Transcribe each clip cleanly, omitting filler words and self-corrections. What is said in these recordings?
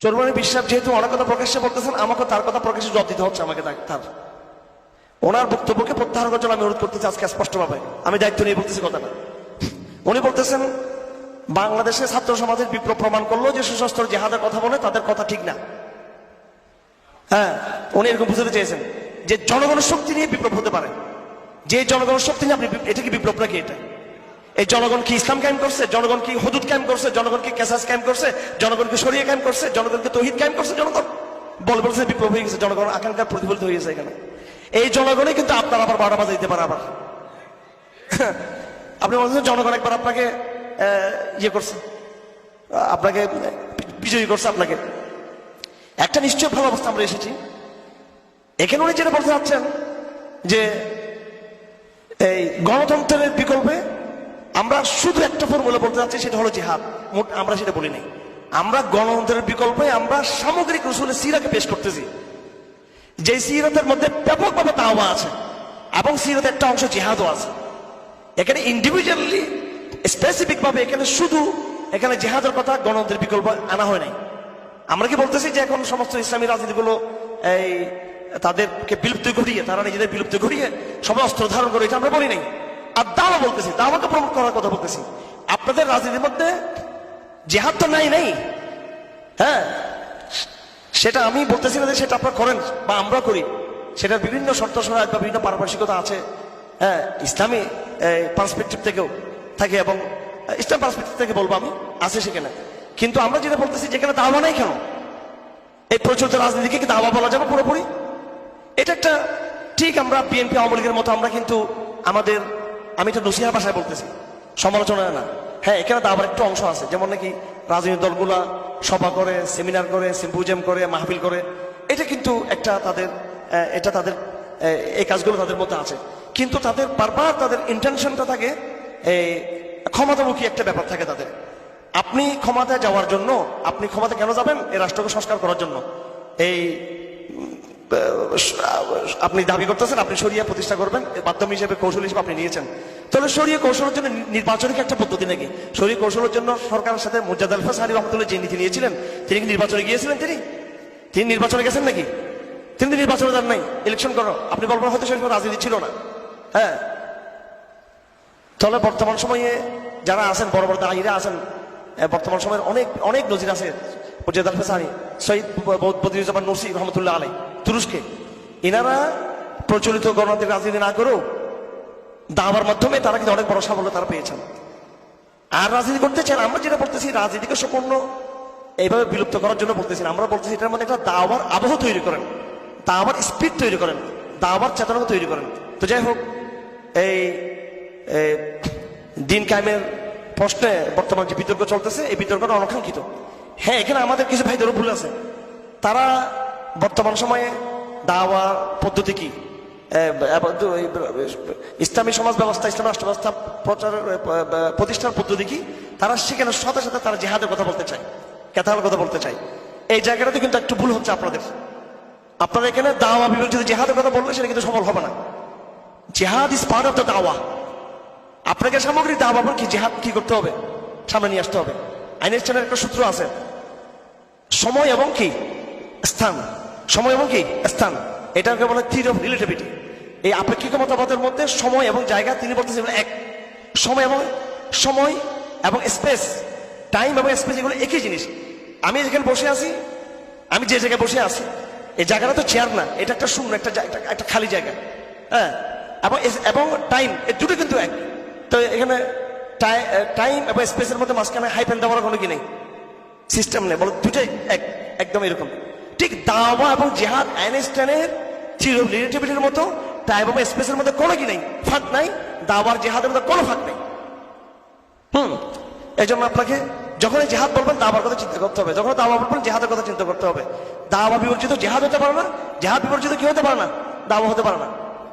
চৌধুরী বিশ্বাস যেহেতু অনেক কথা প্রকাশ্যে বলতেছেন, আমাকে তার কথা প্রকাশ্যে জবাব দিতে হচ্ছে আমাকে। তার ওনার বক্তব্যকে প্রত্যাহার করার জন্য আমি অনুরোধ করতেছি আজকে স্পষ্টভাবে, আমি দায়িত্ব নিয়ে বলতেছি কথাটা। উনি বলতেছেন বাংলাদেশে ছাত্র সমাজের বিপ্লব প্রমাণ করলো যে সশস্ত্র জেহাদের কথা বলে তাদের কথা ঠিক না। হ্যাঁ, উনি এরকম বুঝতে চেয়েছেন যে জনগণের শক্তি নিয়ে বিপ্লব হতে পারে। যে জনগণের শক্তি নিয়ে আপনি, এটা কি বিপ্লব নাকি? এটা এই জনগণ কি ইসলাম কায়েম করছে? জনগণ কি হুদুদ কায়েম করছে? জনগণ কি কেসাস কায়েম করছে? জনগণ কি শরিয়া কায়েম করছে? জনগণ কি তৌহিদ কায়েম করছে? জনগণ বলছে বিপ্লব হয়ে গেছে, জনগণ আকাঙ্ক্ষা প্রতিফলিত হয়ে গেছে এখানে। এই জনগণই কিন্তু আপনার আবার 12টা বাজে দিতে পারে। আবার আপনি বলছেন জনগণ একবার আপনাকে ইয়ে করছে, আপনাকে বিজয়ী করছে। আপনাকে একটা নিশ্চয় ভালো অবস্থা আমরা এসেছি। এখানে উনি যেটা বলতে চাচ্ছেন যে এই গণতন্ত্রের বিকল্পে আমরা শুধু একটা ফর্মুলা বলতে চাচ্ছি, সেটা হলো জিহাদ। আমরা সেটা বলি নাই। আমরা গণতন্ত্রের বিকল্পে আমরা সামগ্রিক রসুলের সিরাকে পেশ করতেছি, যে সিরাতের মধ্যে ব্যাপকভাবে দাওয়া আছে এবং সিরাতের একটা অংশ জিহাদও আছে। এখানে ইন্ডিভিজুয়ালি স্পেসিফিক ভাবে এখানে শুধু এখানে জিহাদের কথা গণতন্ত্রের বিকল্প আনা হয় নাই। আমরা কি বলতেছি যে এখন সমস্ত ইসলামী রাজনীতিগুলো এই তাদেরকে বিলুপ্তি ঘটিয়ে, তারা নিজেদের বিলুপ্তি ঘটিয়ে সবাই অস্ত্র ধারণ করে, এটা আমরা বলি নাই। আর দাওয়া বলতেছি, দাওয়াকে প্রমোট করার কথা বলতেছি। আপনাদের রাজনীতির মধ্যে জিহাদ তো নাই। হ্যাঁ, সেটা আমি বলতেছি না যে সেটা আপনারা করেন বা আমরা করি, সেটার বিভিন্ন শর্ত সহায়তা বা বিভিন্ন পারপার্শ্বিকতা আছে। হ্যাঁ, ইসলামী পার্সপেক্টিভ থেকেও থাকে এবং ইসলাম পার্সপেক্টিভ থেকে বলবো আমি, আছে সেখানে। কিন্তু আমরা যেটা বলতেছি যেখানে দাওয়া নাই, কেন এই প্রচলিত রাজনীতিকে কি দাওয়া বলা যাবে পুরোপুরি? এটা একটা ঠিক, আমরা বিএনপি আওয়ামী লীগের মতো আমরা কিন্তু আমাদের, আমি তো নসিহা ভাষায় বলতেছি, সমালোচনা না। হ্যাঁ, এখানে দাওয়ার একটু অংশ আছে, যেমন নাকি রাজনৈতিক দলগুলা সভা করে, সেমিনার করে, সিম্পোজিয়াম করে, মাহফিল করে, এটা কিন্তু একটা তাদের, এটা তাদের এই কাজগুলো তাদের মধ্যে আছে। কিন্তু তাদের বারবার তাদের ইন্টেনশনটা থাকে এই ক্ষমতামুখী একটা ব্যাপার থাকে তাদের। আপনি ক্ষমতায় যাওয়ার জন্য, আপনি ক্ষমতা কেন যাবেন? এই রাষ্ট্রকে সংস্কার করার জন্য। এই আপনি দাবি করতেছেন আপনি শরিয়া প্রতিষ্ঠা করবেন, মাধ্যম হিসেবে কৌশল হিসেবে আপনি নিয়েছেন। তাহলে শরিয়া কৌশলের জন্য নির্বাচনিক একটা পদ্ধতি নাকি? শরিয়া কৌশলের জন্য সরকারের সাথে মুজাদ্দ আল ফাসানি রহমতুল্লাহ যে নীতি নিয়েছিলেন, তিনি কি নির্বাচনে গিয়েছিলেন? তিনি নির্বাচনে গেছেন নাকি? তিনি নির্বাচনে যান নাই। ইলেকশন করো, আপনি বলবেন হয়তো সেই রাজনীতি ছিল না। হ্যাঁ, তাহলে বর্তমান সময়ে যারা আছেন, বড় বড় দায়ীরা আছেন, বর্তমান সময়ের অনেক অনেক নজির আছে। মুজাদ্দ আল ফাসানি, সৈয়দ বদিউজ্জামান নুরসি রহমতুল্লাহ আলাই, তুরস্কে, এনারা প্রচলিত গণতান্ত্রিক রাজনীতি না করেও দাওয়ার মাধ্যমে তারা কিন্তু অনেক বড় সাফল্য তারা পেয়েছেন। আর রাজনীতি করতে চান। আমরা যেটা বলতেছি রাজনীতিকে সম্পূর্ণ এইভাবে বিলুপ্ত করার জন্য বলতেছি না। আমরা বলতেছি এটার মধ্যে একটা দাওয়ার আবহ তৈরি করেন, দাওয়ার স্পিড তৈরি করেন, দাওয়ার চেতনা তৈরি করেন। তো যাই হোক, এই দিন কায়েমের প্রশ্নে বর্তমান যে বিতর্ক চলতেছে, এই বিতর্কটা অনাকাঙ্ক্ষিত। হ্যাঁ, এখানে আমাদের কিছু ভাইদেরও ভুল আছে। তারা বর্তমান সময়ে দাওয়া পদ্ধতি কি, ইসলামী সমাজ ব্যবস্থা, ইসলাম রাষ্ট্র ব্যবস্থা প্রতিষ্ঠার পদ্ধতি কি, তারা সেখানে সাথে সাথে তারা জিহাদের কথা বলতে চায়, কেতালের কথা বলতে চায়। এই জায়গাটাতে কিন্তু একটু ভুল হচ্ছে আপনাদের। আপনারা এখানে দাওয়া বিভাগ যদি জিহাদের কথা বললে সেটা কিন্তু সফল হবে না। জিহাদ ইজ পার্ট অফ দ্য দাওয়া। আপনাকে সামগ্রিক দাওয়া কি জিহাদ কি করতে হবে, সামনে নিয়ে আসতে হবে। আইনস্টাইনের একটা সূত্র আছে, সময় এবং কি স্থান, সময় এবং কি স্থান, এটাকে বলে থিওরি অফ রিলেটিভিটি। এই আপেক্ষিক মতবাদের মধ্যে সময় এবং জায়গা, তিনি বলতেছেন এক। সময় এবং স্পেস, টাইম এবং স্পেস, এগুলো একই জিনিস। আমি যেখানে বসে আছি, আমি যে জায়গায় বসে আছি, এই জায়গাটা তো চেয়ার না, এটা একটা শূন্য, একটা খালি জায়গা। হ্যাঁ, এবং টাইম, এই দুটো কিন্তু এক। তো এখানে টাইম এবং স্পেসের মধ্যে মাঝখানে হাইফেন দেওয়ার কোনো কি নেই, সিস্টেম নেই, বলো দুটাই এক, একদম এরকম। ঠিক দাওয়া এবং জিহাদ আইনস্টাইনের থিওরি অফ রিলেটিভিটির মতো টাইম এবং স্পেসের মধ্যে কোনো কি নেই, ফাঁক নাই। দাওয়ার জিহাদের মধ্যে কোনো ফাঁক নেই। এই জন্য আপনাকে যখন জিহাদ বলবেন দাওয়ার কথা চিন্তা করতে হবে, যখন দাওয়া বলবেন জিহাদের কথা চিন্তা করতে হবে। দাওয়া বিবর্জিত জিহাদ হতে পারে না, জিহাদ বিবর্জিত কি হতে পারে না, দাওয়া হতে পারে না।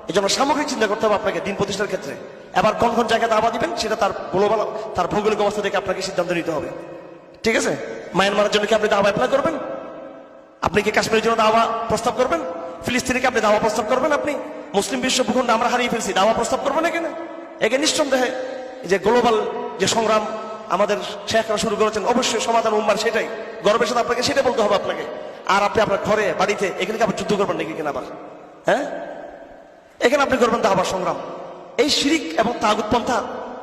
এই জন্য সামগ্রিক চিন্তা করতে হবে আপনাকে দিন প্রতিষ্ঠার ক্ষেত্রে। এবার কোন কোন জায়গায় দাওয়া দিবেন সেটা তার গ্লোবাল, তার ভৌগোলিক অবস্থা থেকে আপনাকে সিদ্ধান্ত নিতে হবে। ঠিক আছে, মায়ানমারের জন্য কি আপনি দাওয়া অ্যাপ্লাই করবেন? আপনি কি কাশ্মীরের জন্য দাওয়া প্রস্তাব করবেন? ফিলিস্তিনিকে আপনি দাওয়া প্রস্তাব করবেন? আপনি মুসলিম বিশ্ব ভূখণ্ড আমরা হারিয়ে ফেলছি, দাওয়া প্রস্তাব করবেন এখানে? একে নিঃসন্দেহে যে গ্লোবাল যে সংগ্রাম, আমাদের শেখরা শুরু করেছেন, অবশ্যই সমাধান উম্মার সেটাই, গর্বের সাথে আপনাকে সেটা বলতে হবে আপনাকে। আর আপনি আপনার ঘরে বাড়িতে এখানে আবার যুদ্ধ করবেন নাকি কিনা আবার, হ্যাঁ? এখানে আপনি করবেন দাওয়ার সংগ্রাম। এই শিরিক এবং তাগুত পন্থা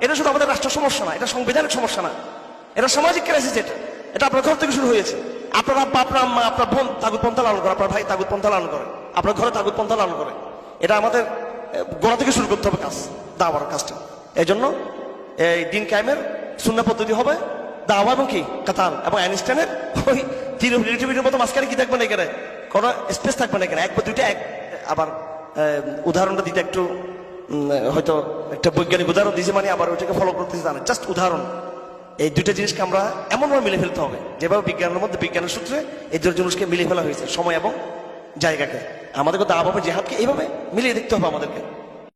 এটা শুধু আমাদের রাষ্ট্র সমস্যা না, এটা সাংবিধানিক সমস্যা না, এটা সামাজিক ক্রাইসিস। এটা আপনার ঘর থেকে শুরু হয়েছে। আপনার আব্বা, আপনার আম্মা, আপনার বোন তাগুত পন্থা লালন করে, আপনার ভাই তাগুত পন্থা লালন করে, আপনার ঘরে তাগুত পন্থা লালন করে। এটা আমাদের গোড়া থেকে শুরু করতে হবে কাজ, দাওয়ার কাজটা। এই জন্য এই দিন কায়েমের সুন্নাহ পদ্ধতি হবে দাওয়া এবং কি কাতাল, এবং আইনস্টাইনের ওই থিওরি অফ রিলেটিভিটির মতো মাঝখানে কি থাকবে না, এখানে কোনো স্পেস থাকবে না, এখানে এক বা দুইটা এক। আবার উদাহরণটা দিতে একটু হয়তো একটা বৈজ্ঞানিক উদাহরণ দিয়েছে, মানে আবার ওইটাকে ফলো করতেছে জানেন, জাস্ট উদাহরণ। এই দুইটা জিনিসকে আমরা এমনভাবে মিলে ফেলতে হবে যেভাবে বিজ্ঞানের মধ্যে, বিজ্ঞানের সূত্রে এই দুটো জিনিসকে মিলিয়ে ফেলা হয়েছে, সময় এবং জায়গাকে। আমাদেরকে দাওয়া হবে, জেহাদকে এইভাবে মিলিয়ে দেখতে হবে আমাদেরকে।